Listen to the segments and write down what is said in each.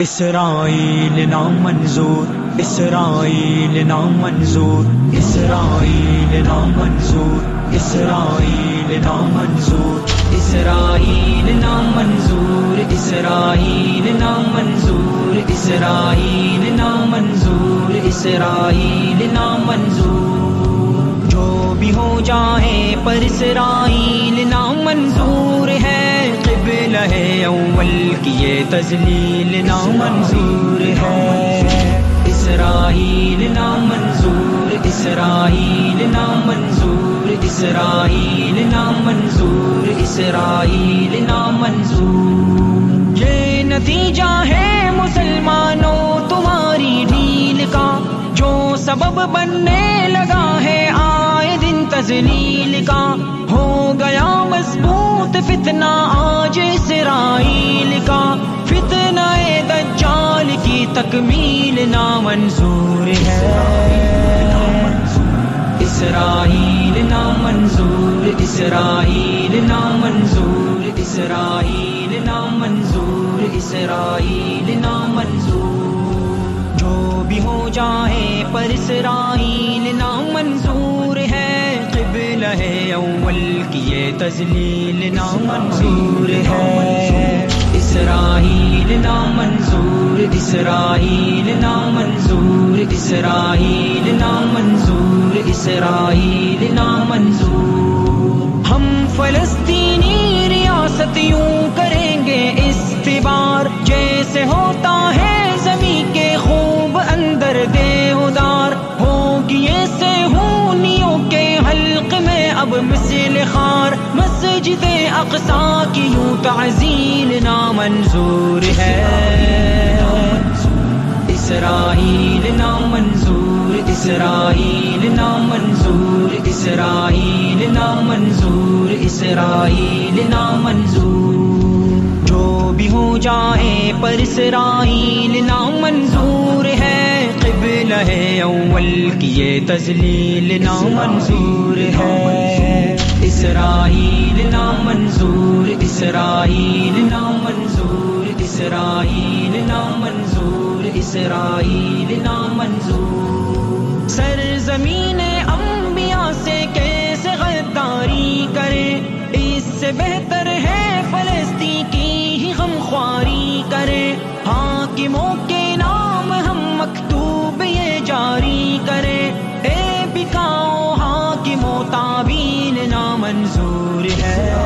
اسرائیل نامنظور، اسرائیل نامنظور، اسرائیل نامنظور، اسرائیل نامنظور، اسرائیل نامنظور، اسرائیل نامنظور، اسرائیل نامنظور، اسرائیل نامنظور۔ جو بھی ہو جائے پر اسرائیل نامنظور ہے، قبلہ ہے اول کی یہ تذلیل نامنظور ہے۔ اسرائیل نامنظور، اسرائیل نامنظور، اسرائیل نامنظور، اسرائیل نامنظور۔ یہ نتیجہ ہے مسلمانوں تمہاری ڈھیل کا، جو سبب بننے لگا ہے آئے دن تذلیل کا۔ ہو گیا مضبوط فتنہ آج اسرائیل کا، فتنہ دجال کی تکمیل نامنظور ہے۔ اسرائیل نامنظور، اسرائیل نامنظور، اسرائیل نامنظور، اسرائیل نامنظور۔ جو بھی ہو جائے پر اسرائیل نامنظور ہے، قبلہ ہے اول کی یہ تذلیل نامنظور ہے۔ اسرائیل نامنظور، اسرائیل نامنظور، اسرائیل نامنظور، اسرائیل نامنظور۔ ہم فلسطینی ریاست یوں کریں گے استبار، جیسے ہوتا ہے زمین کے خوب اندر دیودار۔ ہوگی ایسے ہونیوں کے حلق میں اب مثل خار، مسجد اقصیٰ کی یوں تعزیل نامنظور ہے۔ اسرائیل نامنظور، اسرائیل نامنظور، اسرائیل نامنظور، اسرائیل نامنظور۔ جو بھی ہو جائے پر اسرائیل نامنظور ہے، قبلہ ہے اول کی یہ تذلیل نامنظور ہے۔ اسرائیل نامنظور، اسرائیل نامنظور، اسرائیل نامنظور، اسرائیل نامنظور۔ سرزمین انبیاء سے کیسے غداری کرے، اس سے بہتر ہے فلسطین کی ہی غمخواری کرے۔ حاکموں کے نام ہم مکتوب یہ جاری کرے، اے بکاؤ حاکموں تعبیل نامنظور ہے۔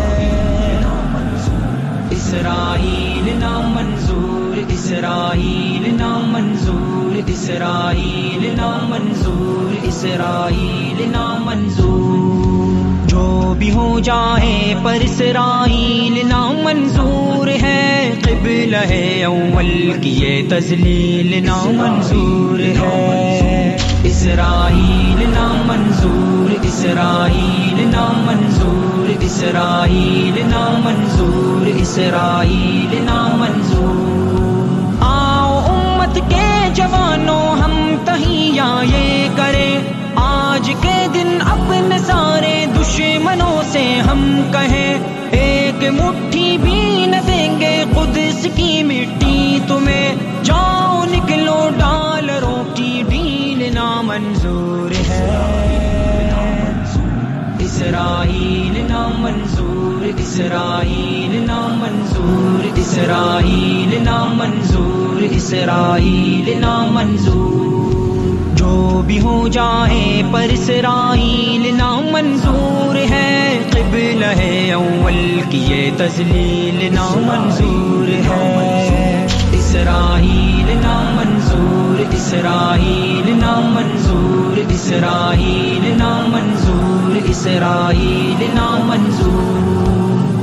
اسرائیل نامنظور، اسرائیل نامنظور، اسرائیل نامنظور، اسرائیل نامنظور۔ جو بھی ہو جائے پر اسرائیل نامنظور ہے، قبلہ ہے اول کی یہ تذلیل نامنظور ہے۔ اسرائیل نامنظور، اسرائیل نامنظور، اسرائیل نامنظور، اسرائیل نامنظور۔ آؤ امت کے جوانوں ہم تحیہ یہ کریں، آج کے دن اپنے سارے دشمنوں سے ہم کہیں، ایک مٹھی بھی نہ دیں گے قدس کی مٹی تمہیں، جاؤ نکلو ڈالروں کی ڈیل نامنظور ہے۔ اسرائیل نامنظور، اسرائیل نامنظور، اسرائیل نامنظور، اسرائیل نامنظور۔ جو بھی ہو جائے پر اسرائیل نامنظور ہے، قبلہ ہے اول کی یہ تذلیل نامنظور ہے۔ اسرائیل نامنظور، اسرائیل نامنظور، اسرائیل نامنظور، اسرائیل نامنظور۔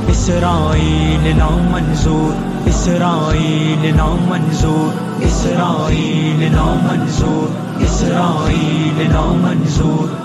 اسرائیل نامنظور، اسرائیل نامنظور، اسرائیل نامنظور، اسرائیل نامنظور۔